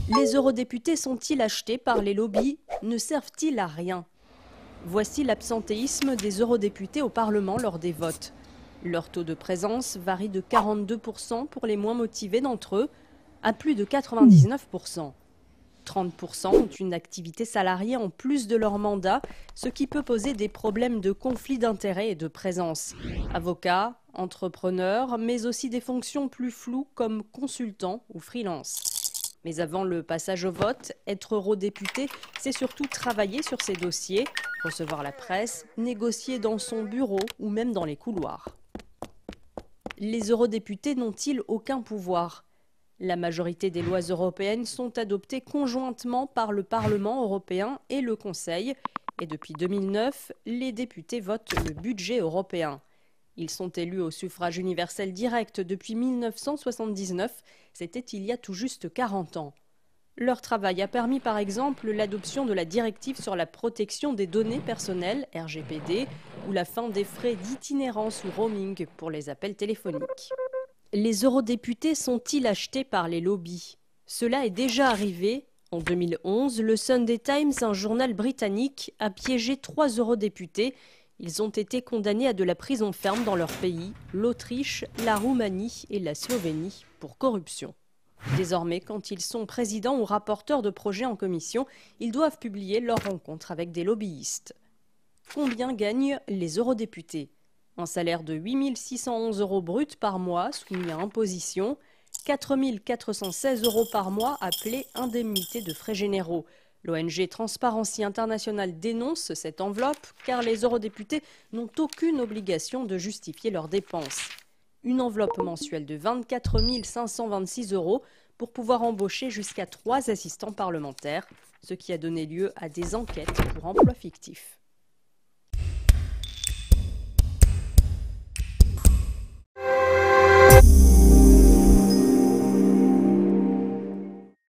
Les eurodéputés sont-ils achetés par les lobbies? Ne servent-ils à rien? Voici l'absentéisme des eurodéputés au Parlement lors des votes. Leur taux de présence varie de 42% pour les moins motivés d'entre eux à plus de 99%. 30% ont une activité salariée en plus de leur mandat, ce qui peut poser des problèmes de conflit d'intérêts et de présence. Avocats, entrepreneurs, mais aussi des fonctions plus floues comme consultants ou freelance. Mais avant le passage au vote, être eurodéputé, c'est surtout travailler sur ses dossiers, recevoir la presse, négocier dans son bureau ou même dans les couloirs. Les eurodéputés n'ont-ils aucun pouvoir ? La majorité des lois européennes sont adoptées conjointement par le Parlement européen et le Conseil. Et depuis 2009, les députés votent le budget européen. Ils sont élus au suffrage universel direct depuis 1979, c'était il y a tout juste 40 ans. Leur travail a permis par exemple l'adoption de la directive sur la protection des données personnelles, RGPD, ou la fin des frais d'itinérance ou roaming pour les appels téléphoniques. Les eurodéputés sont-ils achetés par les lobbies? Cela est déjà arrivé. En 2011, le Sunday Times, un journal britannique, a piégé 3 eurodéputés. Ils ont été condamnés à de la prison ferme dans leur pays, l'Autriche, la Roumanie et la Slovénie, pour corruption. Désormais, quand ils sont présidents ou rapporteurs de projets en commission, ils doivent publier leurs rencontres avec des lobbyistes. Combien gagnent les eurodéputés? Un salaire de 8 611 € brut par mois, soumis à imposition, 4 416 € par mois appelés indemnité de frais généraux. L'ONG Transparency International dénonce cette enveloppe car les eurodéputés n'ont aucune obligation de justifier leurs dépenses. Une enveloppe mensuelle de 24 526 € pour pouvoir embaucher jusqu'à 3 assistants parlementaires, ce qui a donné lieu à des enquêtes pour emploi fictif.